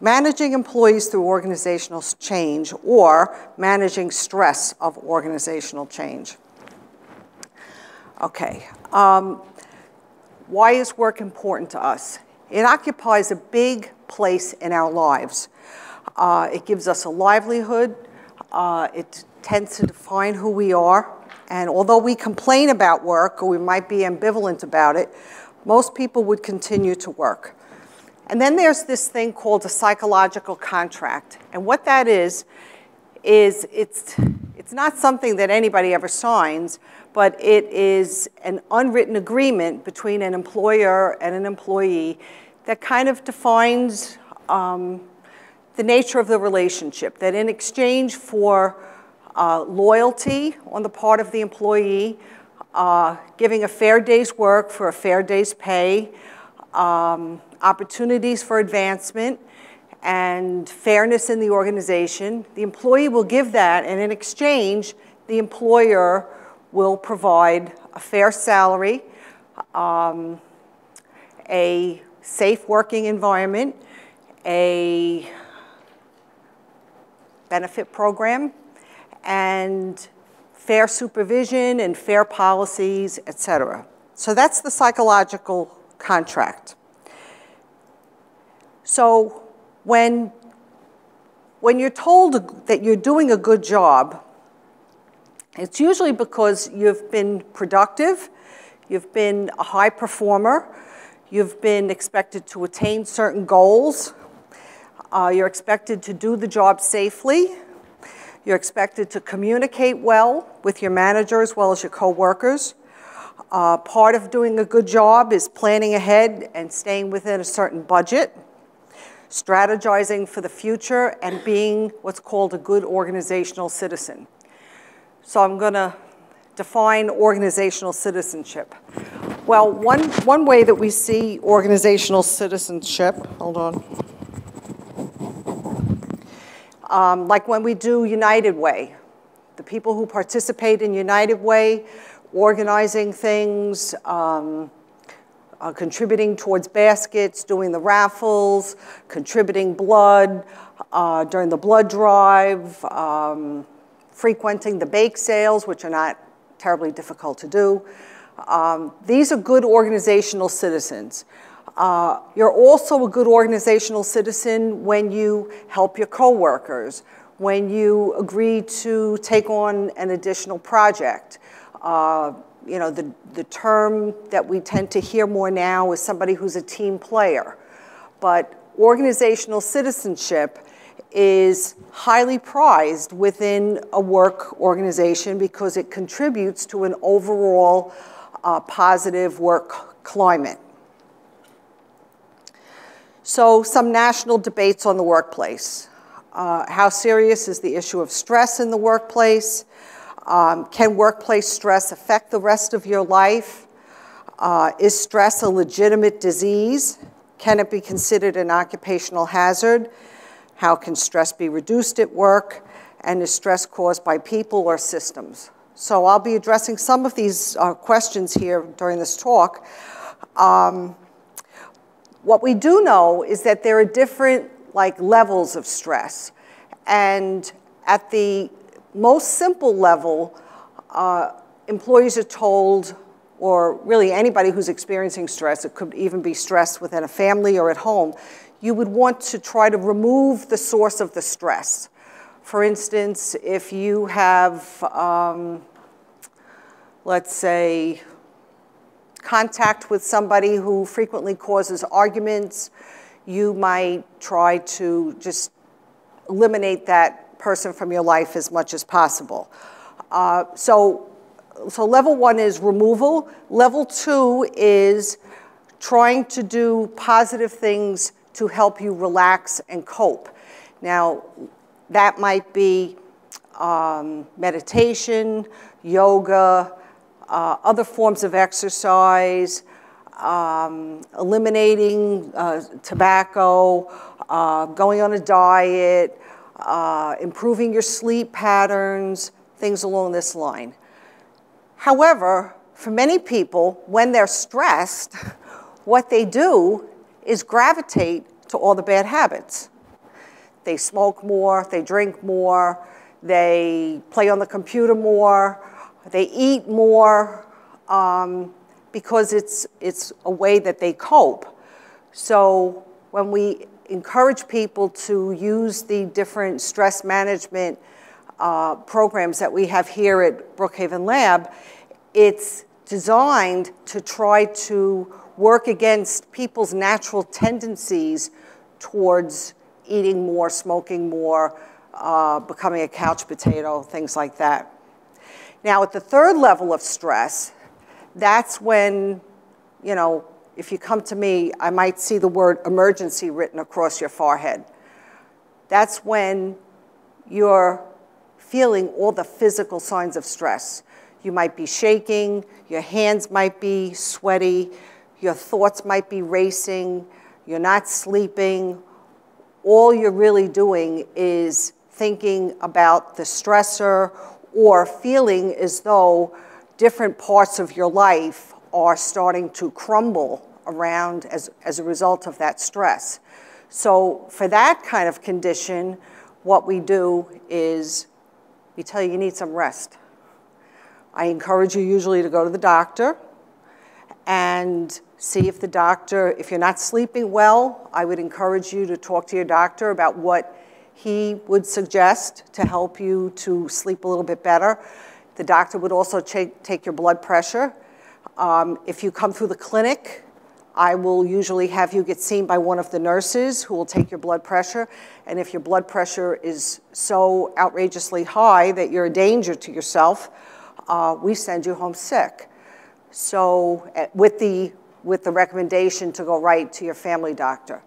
Managing employees through organizational change or managing stress of organizational change. Okay, why is work important to us? It occupies a big place in our lives. It gives us a livelihood. It tends to define who we are. And although we complain about work, or we might be ambivalent about it, most people would continue to work. And then there's this thing called a psychological contract. And what that is it's not something that anybody ever signs, but it is an unwritten agreement between an employer and an employee that kind of defines the nature of the relationship, that in exchange for loyalty on the part of the employee, giving a fair day's work for a fair day's pay, opportunities for advancement, and fairness in the organization, the employee will give that, and in exchange, the employer will provide a fair salary, a safe working environment, a benefit program, and fair supervision and fair policies, et cetera. So that's the psychological contract. So when you're told that you're doing a good job, it's usually because you've been productive, you've been a high performer, you've been expected to attain certain goals, you're expected to do the job safely, you're expected to communicate well with your manager as well as your coworkers. Part of doing a good job is planning ahead and staying within a certain budget, strategizing for the future, and being what's called a good organizational citizen. So I'm going to define organizational citizenship. Well, one way that we see organizational citizenship, hold on, like when we do United Way, the people who participate in United Way, organizing things, contributing towards baskets, doing the raffles, contributing blood during the blood drive, frequenting the bake sales, which are not terribly difficult to do. These are good organizational citizens. You're also a good organizational citizen when you help your coworkers, when you agree to take on an additional project. You know, the term that we tend to hear more now is somebody who's a team player. But organizational citizenship is highly prized within a work organization because it contributes to an overall positive work climate. So some national debates on the workplace. How serious is the issue of stress in the workplace? Can workplace stress affect the rest of your life? Is stress a legitimate disease? Can it be considered an occupational hazard? How can stress be reduced at work? And is stress caused by people or systems? So I'll be addressing some of these questions here during this talk. What we do know is that there are different levels of stress. And at the most simple level, employees are told, or really anybody who's experiencing stress, it could even be stress within a family or at home, you would want to try to remove the source of the stress. For instance, if you have, let's say, contact with somebody who frequently causes arguments, you might try to just eliminate that person from your life as much as possible. So level one is removal. Level two is trying to do positive things to help you relax and cope. Now, that might be meditation, yoga, other forms of exercise, eliminating tobacco, going on a diet, improving your sleep patterns, things along this line. However, for many people, when they're stressed, what they do is gravitate to all the bad habits. They smoke more, they drink more, they play on the computer more, they eat more, because it's a way that they cope. So when we encourage people to use the different stress management programs that we have here at Brookhaven Lab, it's designed to try to work against people's natural tendencies towards eating more, smoking more, becoming a couch potato, things like that. Now, at the third level of stress, that's when, you know, if you come to me, I might see the word emergency written across your forehead. That's when you're feeling all the physical signs of stress. You might be shaking, your hands might be sweaty, your thoughts might be racing, you're not sleeping. All you're really doing is thinking about the stressor or feeling as though different parts of your life are starting to crumble around as a result of that stress. So for that kind of condition, what we do is we tell you need some rest. I encourage you usually to go to the doctor and see if the doctor, if you're not sleeping well, I would encourage you to talk to your doctor about what he would suggest to help you to sleep a little bit better. The doctor would also take your blood pressure. If you come through the clinic, I will usually have you get seen by one of the nurses who will take your blood pressure. And if your blood pressure is so outrageously high that you're a danger to yourself, we send you home sick. So with the recommendation to go right to your family doctor.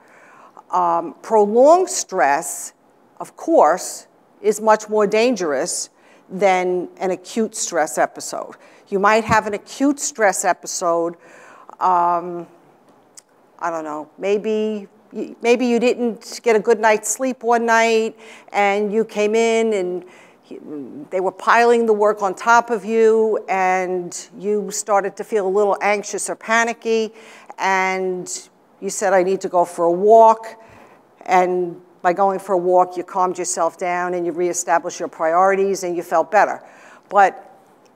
Prolonged stress, of course, is much more dangerous than an acute stress episode. You might have an acute stress episode, I don't know, maybe you didn't get a good night's sleep one night and you came in and they were piling the work on top of you and you started to feel a little anxious or panicky and you said, I need to go for a walk. And by going for a walk, you calmed yourself down and you reestablished your priorities and you felt better. But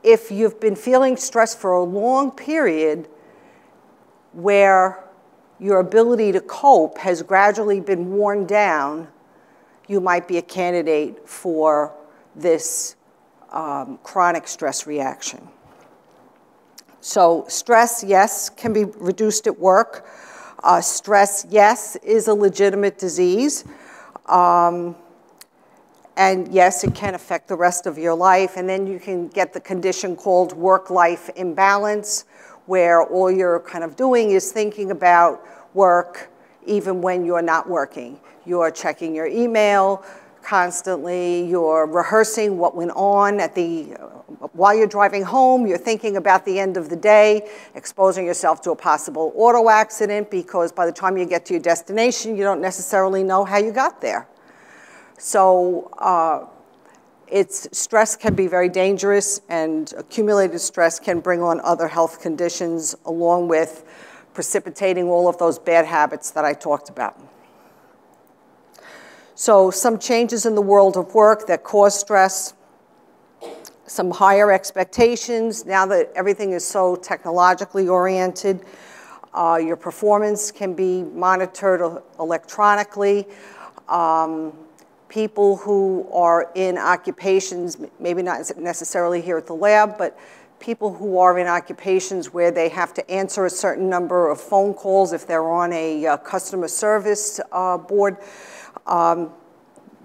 if you've been feeling stressed for a long period where your ability to cope has gradually been worn down, you might be a candidate for this chronic stress reaction. So stress, yes, can be reduced at work. Stress, yes, is a legitimate disease. And yes, it can affect the rest of your life. And then you can get the condition called work-life imbalance, where all you're kind of doing is thinking about work even when you're not working. You're checking your email constantly, you're rehearsing what went on while you're driving home, you're thinking about the end of the day, exposing yourself to a possible auto accident because by the time you get to your destination, you don't necessarily know how you got there. So stress can be very dangerous, and accumulated stress can bring on other health conditions along with precipitating all of those bad habits that I talked about. So some changes in the world of work that cause stress, some higher expectations. Now that everything is so technologically oriented, your performance can be monitored electronically. People who are in occupations, maybe not necessarily here at the lab, but people who are in occupations where they have to answer a certain number of phone calls if they're on a customer service board.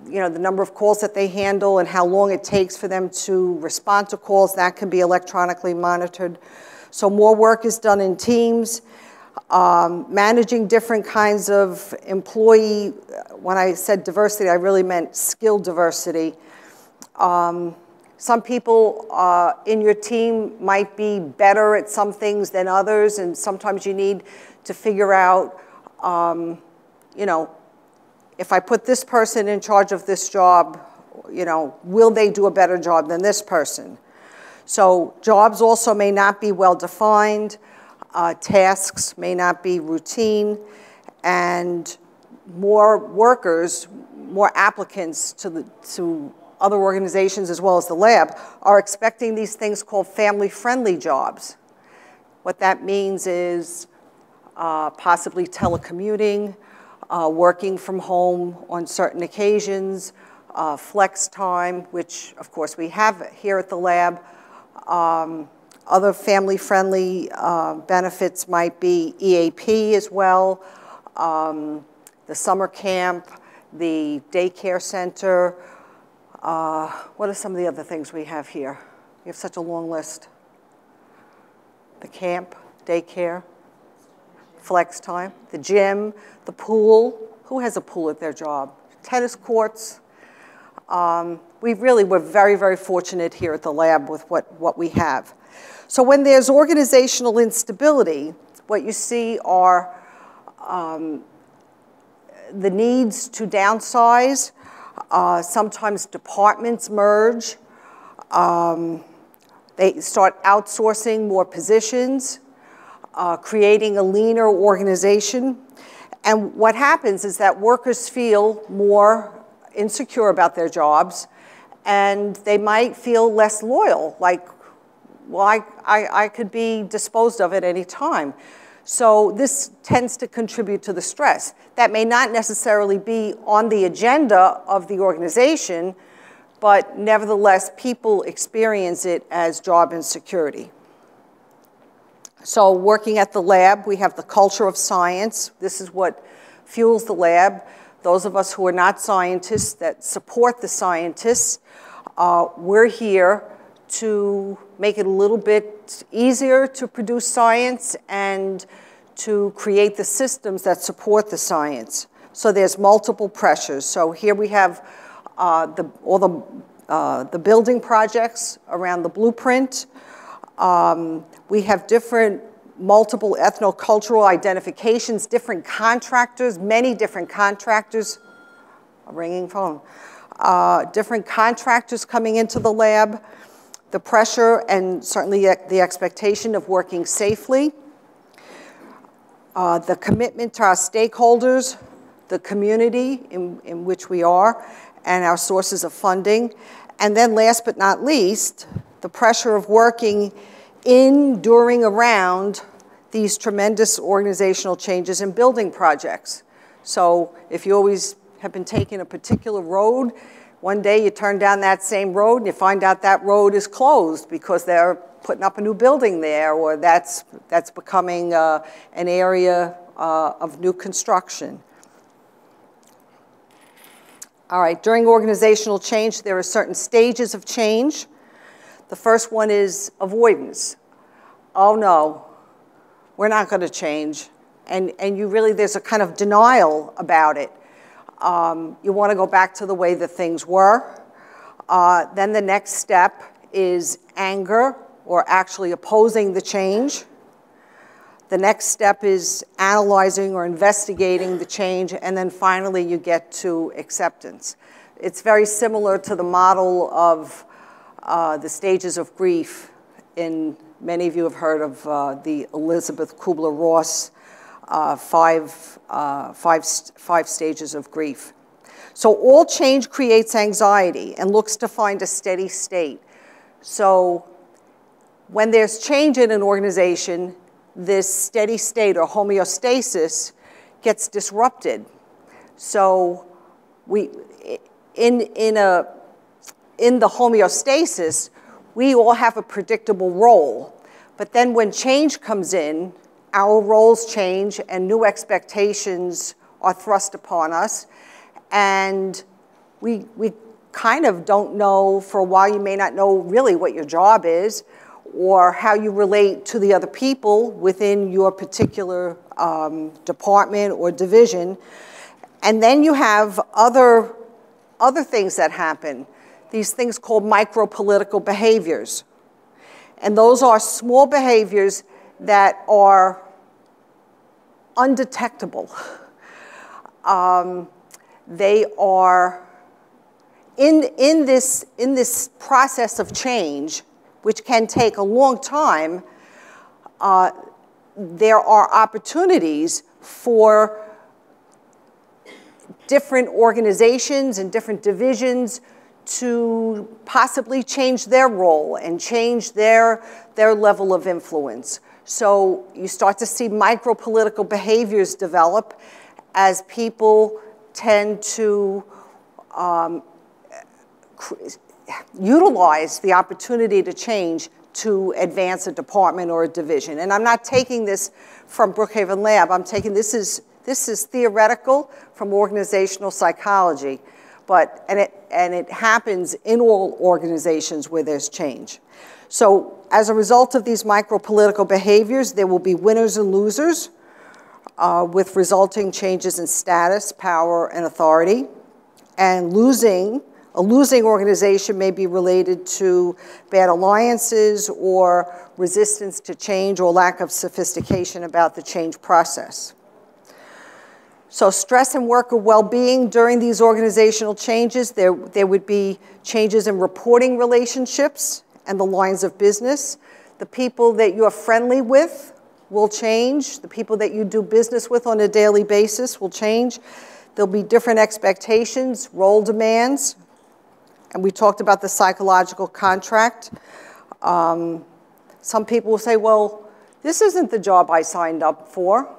You know, the number of calls that they handle and how long it takes for them to respond to calls, that can be electronically monitored. So more work is done in teams. Managing different kinds of employee, when I said diversity, I really meant skill diversity. Some people in your team might be better at some things than others, and sometimes you need to figure out, you know, if I put this person in charge of this job, you know, will they do a better job than this person? So jobs also may not be well defined. Tasks may not be routine, and more workers more applicants to other organizations as well as the lab are expecting these things called family-friendly jobs. What that means is possibly telecommuting, working from home on certain occasions, flex time, which of course we have here at the lab. Other family-friendly benefits might be EAP as well, the summer camp, the daycare center. What are some of the other things we have here? We have such a long list. The camp, daycare, flex time, the gym, the pool. Who has a pool at their job? Tennis courts. We're very, very fortunate here at the lab with what we have. So when there's organizational instability, what you see are the needs to downsize. Sometimes departments merge. They start outsourcing more positions, creating a leaner organization. And what happens is that workers feel more insecure about their jobs, and they might feel less loyal, like, well, I could be disposed of at any time. So this tends to contribute to the stress. That may not necessarily be on the agenda of the organization, but nevertheless, people experience it as job insecurity. So working at the lab, we have the culture of science. This is what fuels the lab. Those of us who are not scientists that support the scientists, we're here to make it a little bit easier to produce science and to create the systems that support the science. So there's multiple pressures. So here we have all the building projects around the blueprint. We have different multiple ethnocultural identifications, different contractors, many different contractors, a ringing phone, different contractors coming into the lab, the pressure and certainly the expectation of working safely, the commitment to our stakeholders, the community in which we are, and our sources of funding. And then last but not least, the pressure of working in, during, around these tremendous organizational changes and building projects. So if you always have been taking a particular road, one day you turn down that same road and you find out that road is closed because they're putting up a new building there, or that's becoming an area of new construction. All right, during organizational change, there are certain stages of change. The first one is avoidance. Oh no, we're not going to change. And there's a kind of denial about it. You want to go back to the way that things were. Then the next step is anger, or actually opposing the change. The next step is analyzing or investigating the change, and then finally you get to acceptance. It's very similar to the model of the stages of grief. Many of you have heard of the Elizabeth Kubler-Ross five stages of grief. So all change creates anxiety and looks to find a steady state. So when there's change in an organization, this steady state or homeostasis gets disrupted. So in the homeostasis, we all have a predictable role. But then when change comes in, our roles change and new expectations are thrust upon us. And we kind of don't know, for a while you may not know really what your job is or how you relate to the other people within your particular department or division. And then you have other things that happen, these things called micro-political behaviors. And those are small behaviors that are undetectable. They are, in this process of change, which can take a long time, there are opportunities for different organizations and different divisions to possibly change their role and change their level of influence. So you start to see micro-political behaviors develop as people tend to utilize the opportunity to change to advance a department or a division. And I'm not taking this from Brookhaven Lab. I'm taking this is theoretical from organizational psychology, and it happens in all organizations where there's change. So as a result of these micro-political behaviors, there will be winners and losers with resulting changes in status, power, and authority. And a losing organization may be related to bad alliances or resistance to change or lack of sophistication about the change process. So stress and worker well-being during these organizational changes, there would be changes in reporting relationships and the lines of business. The people that you're friendly with will change. The people that you do business with on a daily basis will change. There'll be different expectations, role demands, and we talked about the psychological contract. Some people will say, well, this isn't the job I signed up for.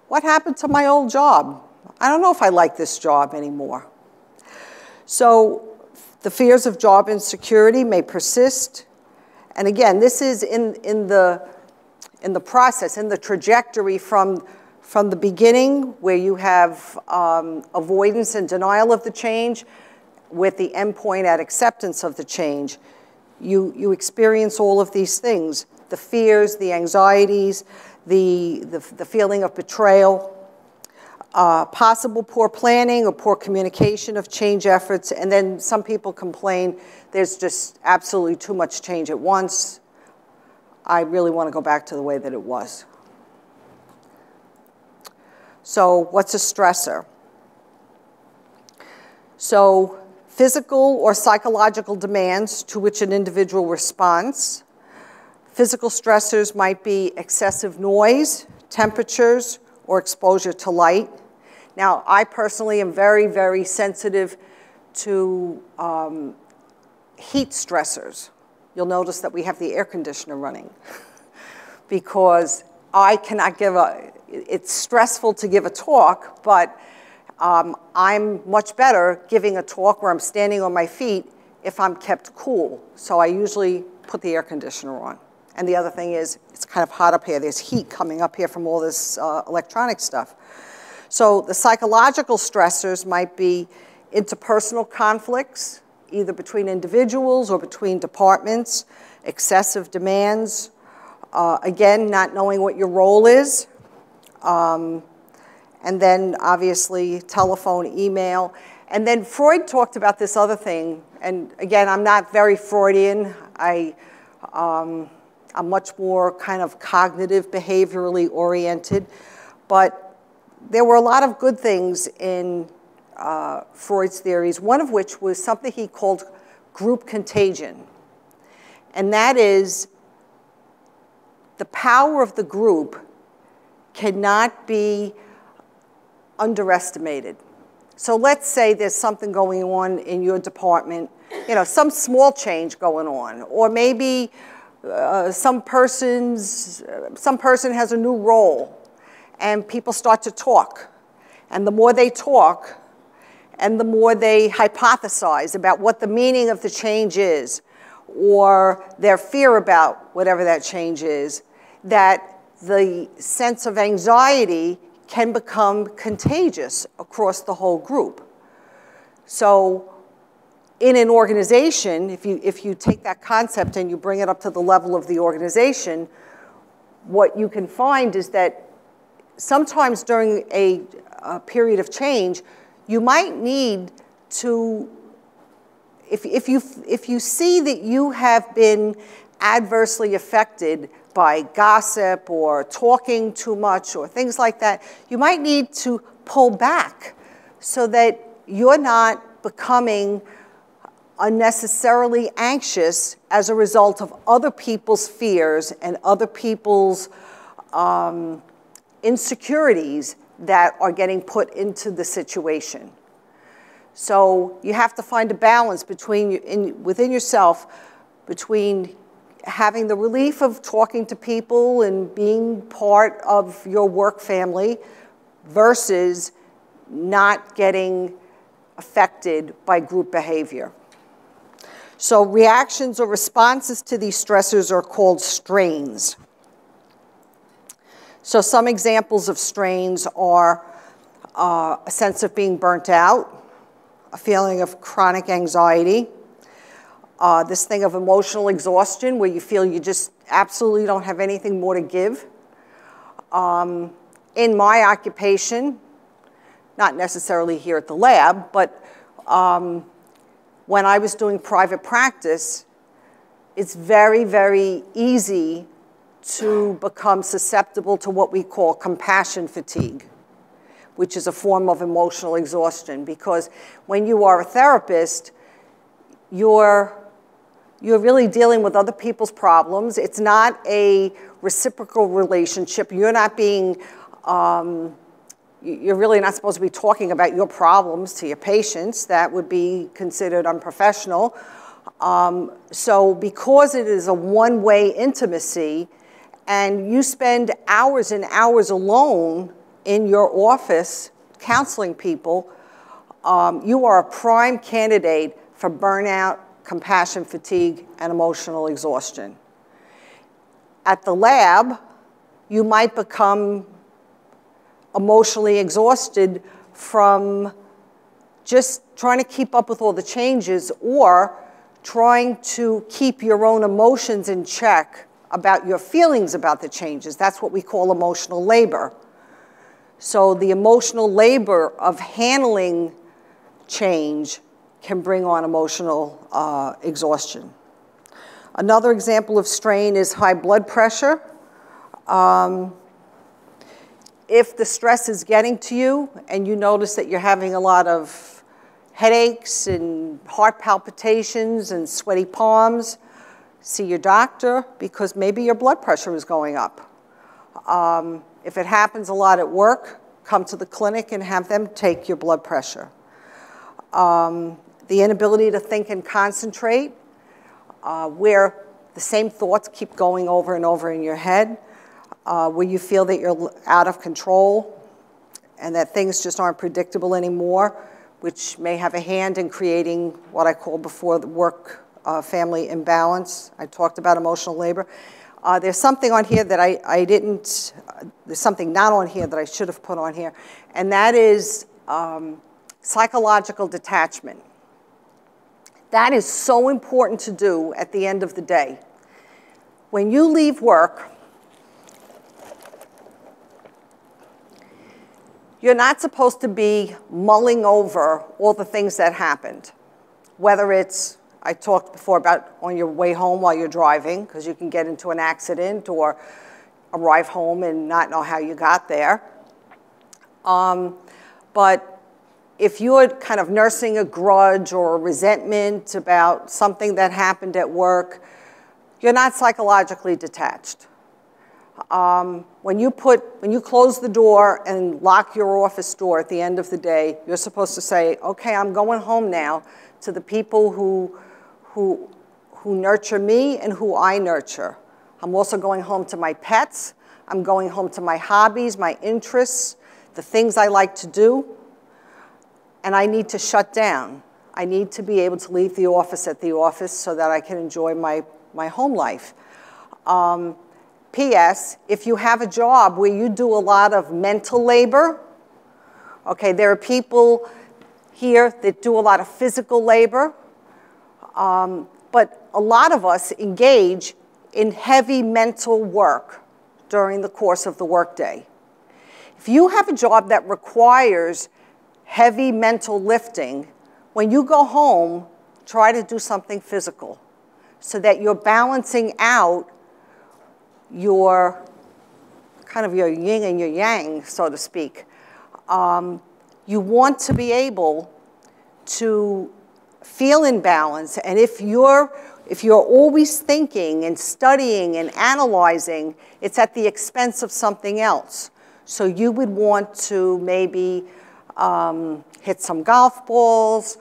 What happened to my old job? I don't know if I like this job anymore. So the fears of job insecurity may persist. And again, this is in the process, in the trajectory from the beginning, where you have avoidance and denial of the change, with the endpoint at acceptance of the change. You experience all of these things, the fears, the anxieties, the feeling of betrayal, possible poor planning or poor communication of change efforts, and then some people complain there's just absolutely too much change at once. I really want to go back to the way that it was. So what's a stressor? So physical or psychological demands to which an individual responds. Physical stressors might be excessive noise, temperatures, or exposure to light. Now, I personally am very, very sensitive to heat stressors. You'll notice that we have the air conditioner running because I cannot it's stressful to give a talk, but I'm much better giving a talk where I'm standing on my feet if I'm kept cool. So I usually put the air conditioner on. And the other thing is, it's kind of hot up here. There's heat coming up here from all this electronic stuff. So the psychological stressors might be interpersonal conflicts, either between individuals or between departments, excessive demands, again, not knowing what your role is, and then obviously telephone, email. And then Freud talked about this other thing, and again, I'm not very Freudian. I'm much more kind of cognitive, behaviorally oriented, but there were a lot of good things in Freud's theories, one of which was something he called group contagion. And that is the power of the group cannot be underestimated. So let's say there's something going on in your department, some small change going on, or maybe some person has a new role, and people start to talk. And the more they talk, and the more they hypothesize about what the meaning of the change is, or their fear about whatever that change is, that the sense of anxiety can become contagious across the whole group. So in an organization, if you take that concept and you bring it up to the level of the organization, what you can find is that sometimes during a period of change, you might need to, if you see that you have been adversely affected by gossip or talking too much or things like that, you might need to pull back so that you're not becoming unnecessarily anxious as a result of other people's fears and other people's insecurities that are getting put into the situation. So you have to find a balance within yourself between having the relief of talking to people and being part of your work family versus not getting affected by group behavior. So reactions or responses to these stressors are called strains. So some examples of strains are a sense of being burnt out, a feeling of chronic anxiety, this thing of emotional exhaustion where you feel you just absolutely don't have anything more to give. In my occupation, not necessarily here at the lab, but when I was doing private practice, it's very, very easy to become susceptible to what we call compassion fatigue, which is a form of emotional exhaustion. Because when you are a therapist, you're really dealing with other people's problems. It's not a reciprocal relationship. You're not being, you're really not supposed to be talking about your problems to your patients. That would be considered unprofessional. So because it is a one-way intimacy, and you spend hours and hours alone in your office counseling people, you are a prime candidate for burnout, compassion fatigue, and emotional exhaustion. At the lab, you might become emotionally exhausted from just trying to keep up with all the changes or trying to keep your own emotions in check about your feelings about the changes. That's what we call emotional labor. So the emotional labor of handling change can bring on emotional exhaustion. Another example of strain is high blood pressure. If the stress is getting to you and you notice that you're having a lot of headaches and heart palpitations and sweaty palms, see your doctor because maybe your blood pressure is going up. If it happens a lot at work, come to the clinic and have them take your blood pressure. The inability to think and concentrate, where the same thoughts keep going over and over in your head, where you feel that you're out of control and that things just aren't predictable anymore, which may have a hand in creating what I called before the work-family imbalance. I talked about emotional labor. There's something on here that I didn't, there's something not on here that I should have put on here, and that is psychological detachment. That is so important to do at the end of the day. When you leave work, you're not supposed to be mulling over all the things that happened, whether it's, I talked before about on your way home while you're driving, because you can get into an accident or arrive home and not know how you got there. But if you're kind of nursing a grudge or a resentment about something that happened at work, you're not psychologically detached. When you close the door and lock your office door at the end of the day, you're supposed to say, okay, I'm going home now to the people who nurture me and who I nurture. I'm also going home to my pets. I'm going home to my hobbies, my interests, the things I like to do. And I need to shut down. I need to be able to leave the office at the office so that I can enjoy my home life. P.S. If you have a job where you do a lot of mental labor, okay, there are people here that do a lot of physical labor, but a lot of us engage in heavy mental work during the course of the workday. If you have a job that requires heavy mental lifting, when you go home, try to do something physical so that you're balancing out your kind of your yin and your yang, so to speak. You want to be able to feel in balance, and if you're always thinking and studying and analyzing, it's at the expense of something else. So you would want to maybe hit some golf balls,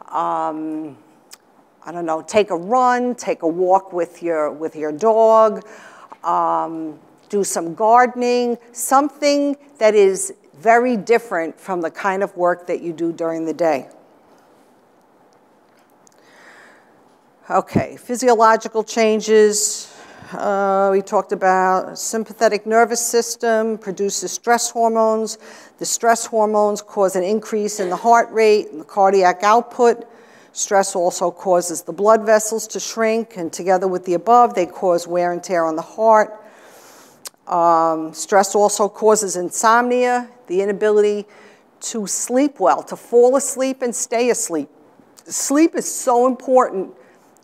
I don't know, take a run, take a walk with your dog, do some gardening, something that is very different from the kind of work that you do during the day. Okay, physiological changes. We talked about sympathetic nervous system produces stress hormones. The stress hormones cause an increase in the heart rate and the cardiac output. Stress also causes the blood vessels to shrink, and together with the above, they cause wear and tear on the heart. Stress also causes insomnia, the inability to sleep well, to fall asleep and stay asleep. Sleep is so important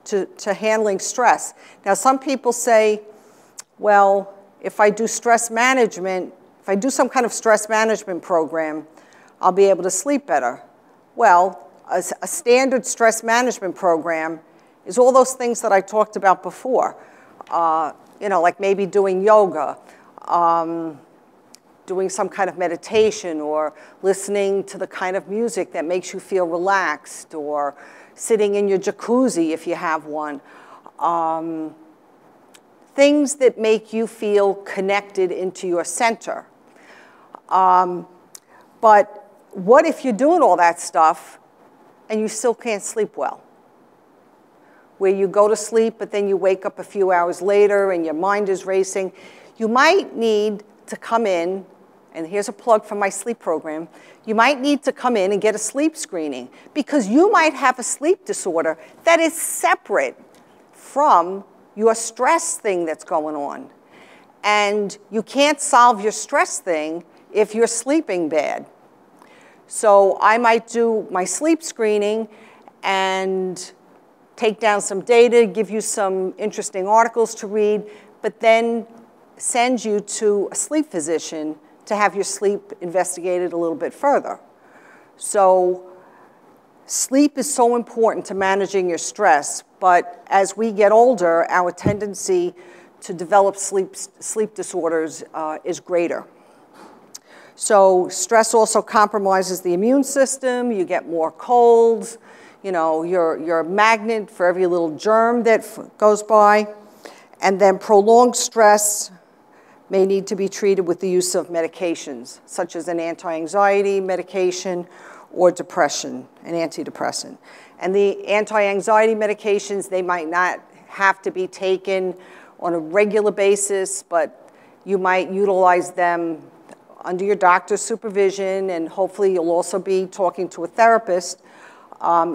to handling stress. Now, some people say, well, if I do stress management, if I do some kind of stress management program, I'll be able to sleep better. Well, a standard stress management program is all those things that I talked about before. You know, like maybe doing yoga, doing some kind of meditation, or listening to the kind of music that makes you feel relaxed, or sitting in your jacuzzi if you have one. Things that make you feel connected into your center. But what if you're doing all that stuff and you still can't sleep well? Where you go to sleep, but then you wake up a few hours later and your mind is racing. You might need to come in, and here's a plug for my sleep program, you might need to come in and get a sleep screening, because you might have a sleep disorder that is separate from your stress thing that's going on. And you can't solve your stress thing if you're sleeping bad. So I might do my sleep screening and take down some data, give you some interesting articles to read, but then send you to a sleep physician to have your sleep investigated a little bit further. So sleep is so important to managing your stress, but as we get older, our tendency to develop sleep disorders is greater. So stress also compromises the immune system. You get more colds. You know, you're a magnet for every little germ that goes by. And then prolonged stress may need to be treated with the use of medications, such as an anti-anxiety medication or depression, an antidepressant. And the anti-anxiety medications, they might not have to be taken on a regular basis, but you might utilize them under your doctor's supervision, and hopefully you'll also be talking to a therapist.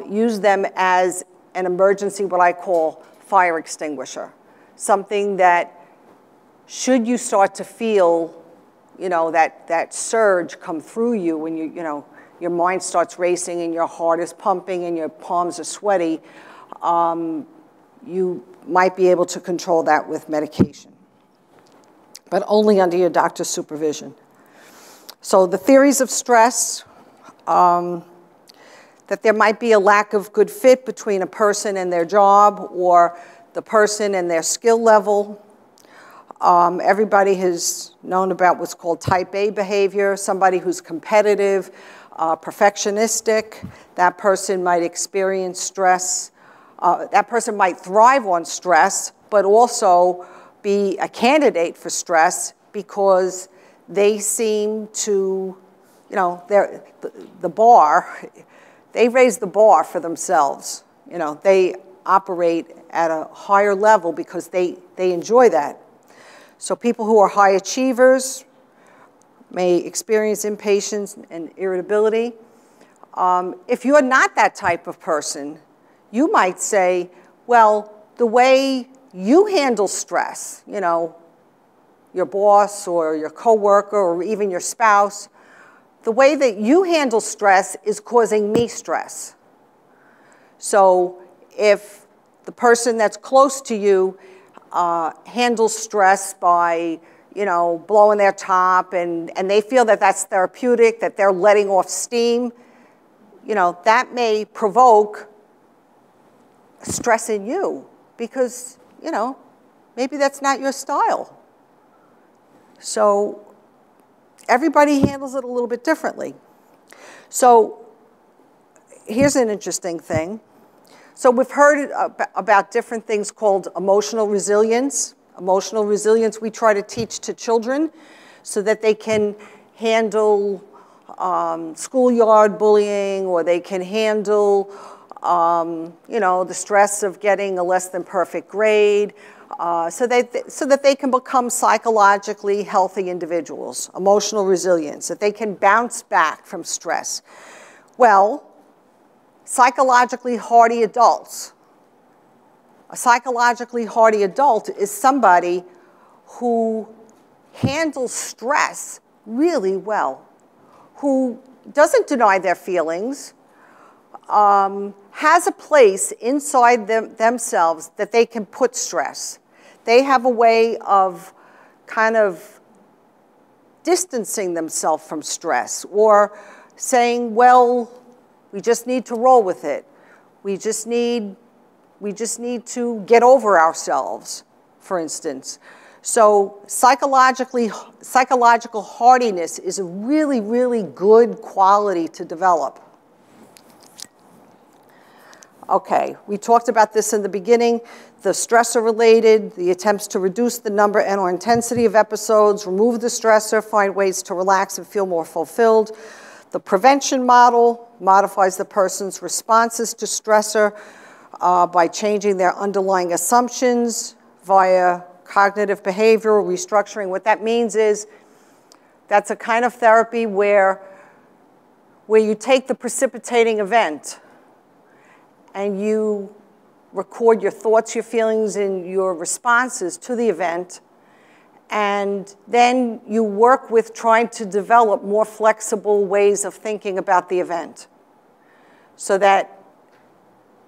Use them as an emergency, what I call fire extinguisher. Something that, should you start to feel, you know, that surge come through you when you know, your mind starts racing and your heart is pumping and your palms are sweaty, you might be able to control that with medication, but only under your doctor's supervision. So the theories of stress, that there might be a lack of good fit between a person and their job, or the person and their skill level. Everybody has known about what's called type A behavior, somebody who's competitive, perfectionistic. That person might experience stress. That person might thrive on stress, but also be a candidate for stress because they seem to, you know, the bar, they raise the bar for themselves. You know, they operate at a higher level because they enjoy that. So people who are high achievers may experience impatience and irritability. If you're not that type of person, you might say, well, the way you handle stress, you know, your boss or your coworker or even your spouse, the way that you handle stress is causing me stress. So if the person that's close to you handles stress by, you know, blowing their top, and they feel that that's therapeutic, that they're letting off steam, you know, that may provoke stress in you because, you know, maybe that's not your style. So everybody handles it a little bit differently. So here's an interesting thing. So we've heard about different things called emotional resilience. Emotional resilience we try to teach to children so that they can handle schoolyard bullying, or they can handle the stress of getting a less than perfect grade, so that they can become psychologically healthy individuals. Emotional resilience, that they can bounce back from stress. Well, psychologically hardy adults. A psychologically hardy adult is somebody who handles stress really well, who doesn't deny their feelings, has a place inside themselves that they can put stress. They have a way of kind of distancing themselves from stress, or saying, well, we just need to roll with it. We just need to get over ourselves, for instance. So psychological hardiness is a really, really good quality to develop. Okay, we talked about this in the beginning. The stressor-related, the attempts to reduce the number and/or intensity of episodes, remove the stressor, find ways to relax and feel more fulfilled. The prevention model modifies the person's responses to stressor by changing their underlying assumptions via cognitive behavioral restructuring. What that means is that's a kind of therapy where you take the precipitating event and you record your thoughts, your feelings, and your responses to the event, and then you work with trying to develop more flexible ways of thinking about the event, so that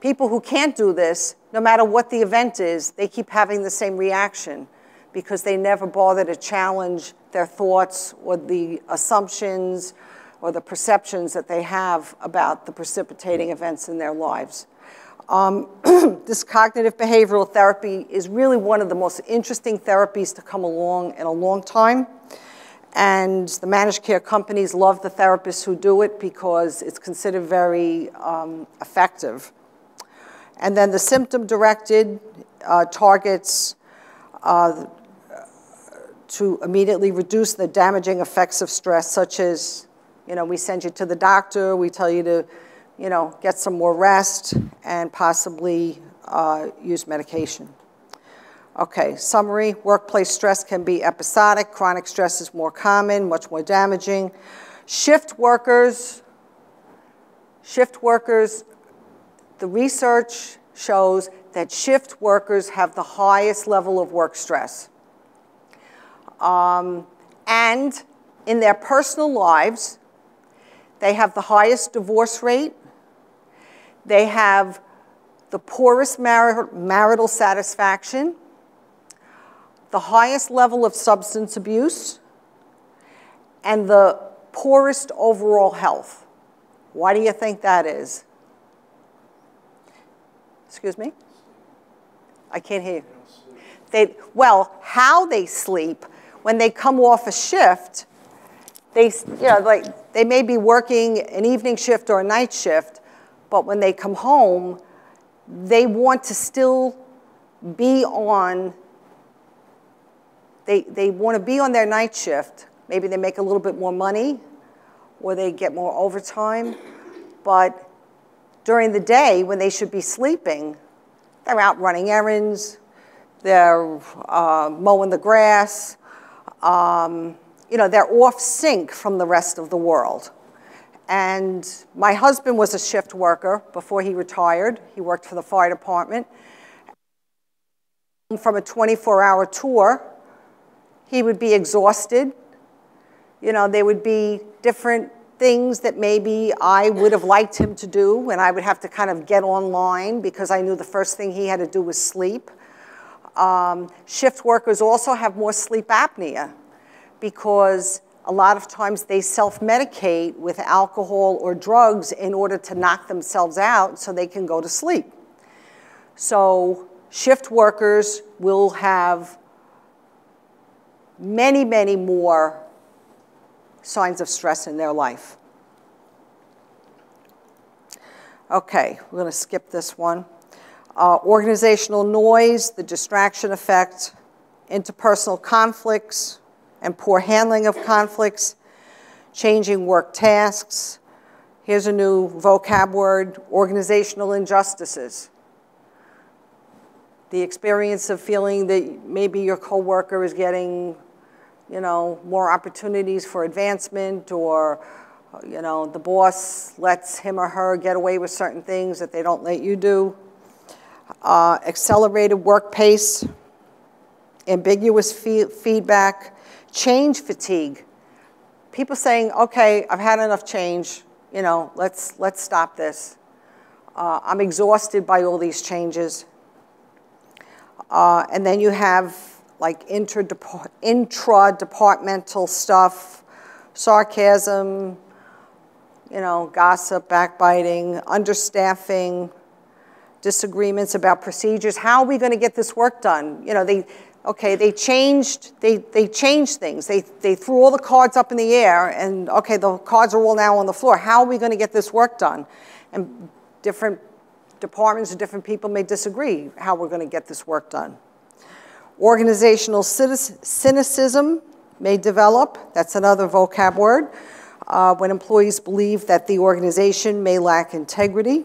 people who can't do this, no matter what the event is, they keep having the same reaction because they never bother to challenge their thoughts or the assumptions or the perceptions that they have about the precipitating events in their lives. This cognitive behavioral therapy is really one of the most interesting therapies to come along in a long time. And the managed care companies love the therapists who do it because it's considered very effective. And then the symptom-directed targets to immediately reduce the damaging effects of stress, such as, we send you to the doctor, we tell you to, get some more rest and possibly use medication. Okay, summary, workplace stress can be episodic, chronic stress is more common, much more damaging. Shift workers, the research shows that shift workers have the highest level of work stress. And in their personal lives, they have the highest divorce rate. They have the poorest marital satisfaction, the highest level of substance abuse, and the poorest overall health. Why do you think that is? Excuse me? I can't hear you. How they sleep, when they come off a shift, they may be working an evening shift or a night shift, but when they come home, they want to still be on, they want to be on their night shift. Maybe they make a little bit more money, or they get more overtime, but during the day, when they should be sleeping, they're out running errands, they're mowing the grass, they're off sync from the rest of the world. And my husband was a shift worker before he retired. He worked for the fire department. From a 24-hour tour, he would be exhausted. There would be different things that maybe I would have liked him to do, and I would have to kind of get online because I knew the first thing he had to do was sleep. Shift workers also have more sleep apnea because a lot of times they self-medicate with alcohol or drugs in order to knock themselves out so they can go to sleep. So shift workers will have many, many more signs of stress in their life. Okay, we're going to skip this one. Organizational noise, the distraction effect, interpersonal conflicts and poor handling of conflicts, changing work tasks. Here's a new vocab word, organizational injustices. The experience of feeling that maybe your coworker is getting, more opportunities for advancement, or, the boss lets him or her get away with certain things that they don't let you do. Accelerated work pace, ambiguous feedback, change fatigue. People saying, okay, I've had enough change, let's stop this. I'm exhausted by all these changes. And then you have like intra-departmental stuff, sarcasm, gossip, backbiting, understaffing, disagreements about procedures. How are we going to get this work done? They changed things. They threw all the cards up in the air, and okay, the cards are all now on the floor. How are we going to get this work done? And different departments or different people may disagree how we're going to get this work done. Organizational cynicism may develop. That's another vocab word. When employees believe that the organization may lack integrity.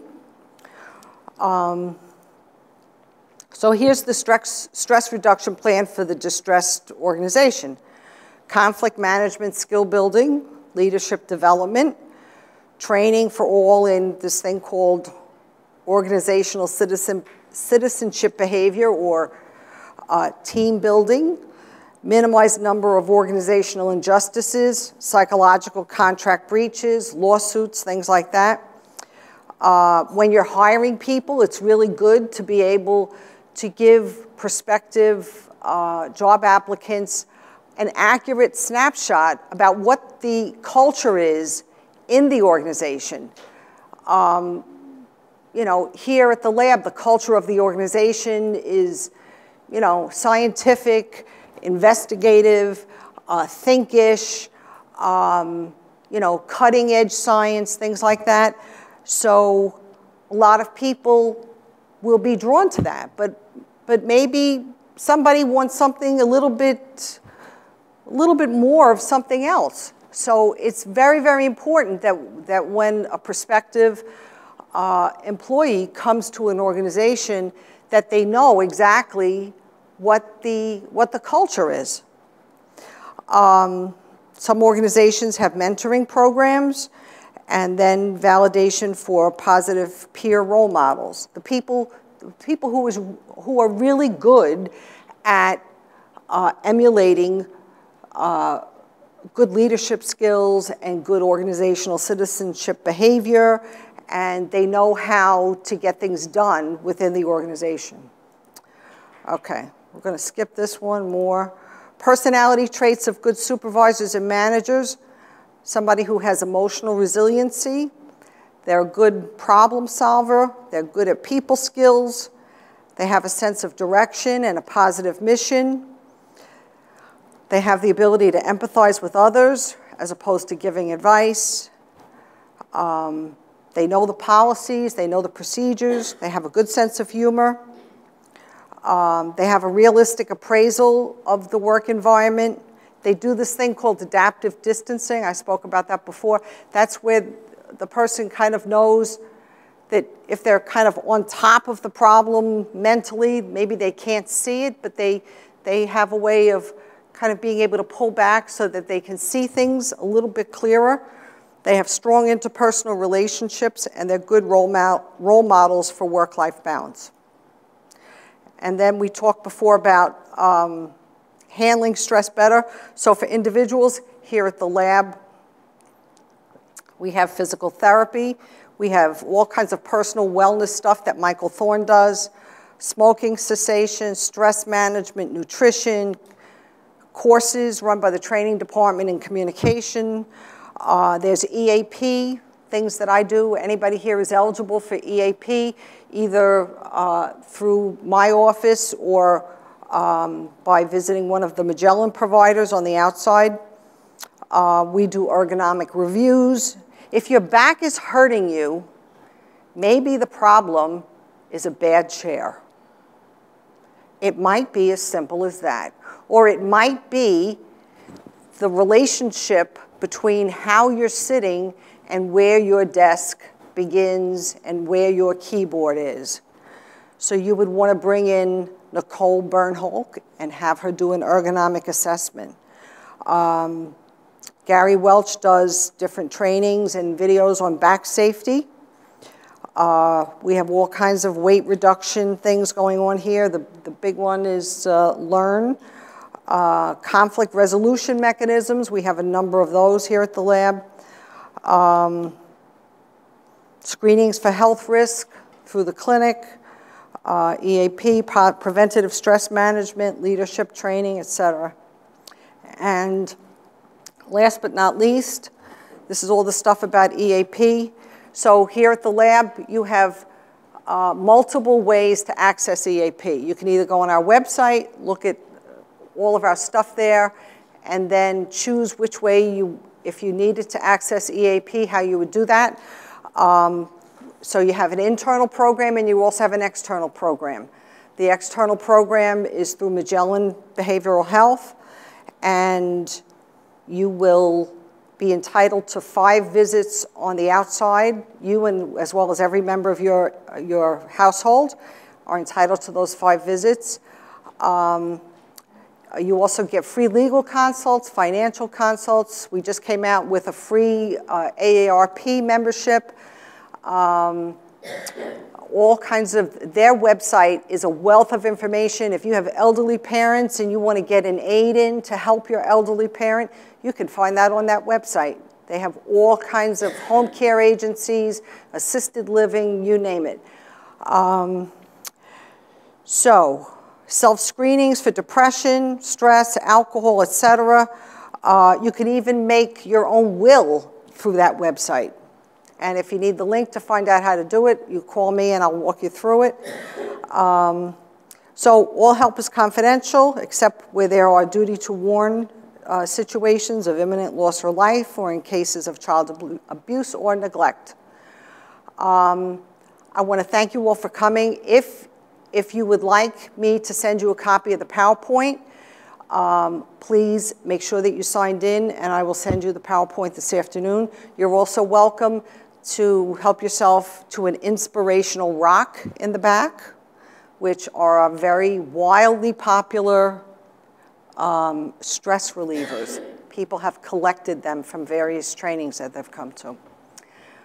So here's the stress reduction plan for the distressed organization. Conflict management, skill building, leadership development, training for all in this thing called organizational citizenship behavior, or team building, minimize number of organizational injustices, psychological contract breaches, lawsuits, things like that. When you're hiring people, it's really good to be able to give prospective job applicants an accurate snapshot about what the culture is in the organization. Here at the lab, the culture of the organization is, scientific, investigative, thinkish, cutting edge science, things like that. So a lot of people will be drawn to that, but maybe somebody wants something a little bit more of something else. So it's very, very important that when a prospective employee comes to an organization, that they know exactly what the culture is. Some organizations have mentoring programs, and then validation for positive peer role models. The people who are really good at emulating good leadership skills and good organizational citizenship behavior, and they know how to get things done within the organization. Okay, we're going to skip this one more. Personality traits of good supervisors and managers. Somebody who has emotional resiliency. They're a good problem solver. They're good at people skills. They have a sense of direction and a positive mission. They have the ability to empathize with others as opposed to giving advice. They know the policies. They know the procedures. They have a good sense of humor. They have a realistic appraisal of the work environment. They do this thing called adaptive distancing. I spoke about that before. That's where the person kind of knows that if they're kind of on top of the problem mentally, maybe they can't see it, but they have a way of kind of being able to pull back so that they can see things a little bit clearer. They have strong interpersonal relationships, and they're good role models for work-life balance. And then we talked before about handling stress better. So for individuals here at the lab, we have physical therapy. We have all kinds of personal wellness stuff that Michael Thorne does, smoking cessation, stress management, nutrition, courses run by the training department in communication. There's EAP, things that I do. Anybody here is eligible for EAP, either through my office or by visiting one of the Magellan providers on the outside. We do ergonomic reviews. If your back is hurting you, maybe the problem is a bad chair. It might be as simple as that. Or it might be the relationship between how you're sitting and where your desk begins and where your keyboard is. So you would want to bring in Nicole Bernholk and have her do an ergonomic assessment. Gary Welch does different trainings and videos on back safety. We have all kinds of weight reduction things going on here. The big one is Learn. Conflict resolution mechanisms. We have a number of those here at the lab. Screenings for health risk through the clinic. EAP, preventative stress management, leadership training, etc. And last but not least, this is all the stuff about EAP. So here at the lab, you have multiple ways to access EAP. You can either go on our website, look at all of our stuff there, and then choose which way if you needed to access EAP, how you would do that. So you have an internal program and you also have an external program. The external program is through Magellan Behavioral Health, and you will be entitled to 5 visits on the outside. You and as well as every member of your household are entitled to those 5 visits. You also get free legal consults, financial consults. We just came out with a free AARP membership. All kinds of, their website is a wealth of information. If you have elderly parents and you want to get an aid in to help your elderly parent, you can find that on that website. They have all kinds of home care agencies, assisted living, you name it. So, self-screenings for depression, stress, alcohol, etc. You can even make your own will through that website. And if you need the link to find out how to do it, you call me and I'll walk you through it. So all help is confidential, except where there are duty to warn situations of imminent loss of life or in cases of child abuse or neglect. I want to thank you all for coming. If you would like me to send you a copy of the PowerPoint, please make sure that you signed in, and I will send you the PowerPoint this afternoon. You're also welcome to help yourself to an inspirational rock in the back, which are very wildly popular stress relievers. People have collected them from various trainings that they've come to.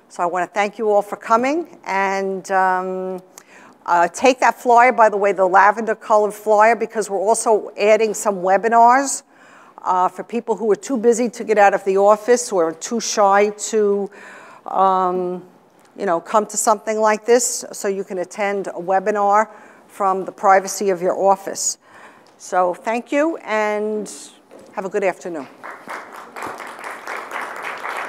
So I want to thank you all for coming, and take that flyer, by the way, the lavender colored flyer, because we're also adding some webinars for people who are too busy to get out of the office or too shy to come to something like this. So you can attend a webinar from the privacy of your office. So thank you, and have a good afternoon.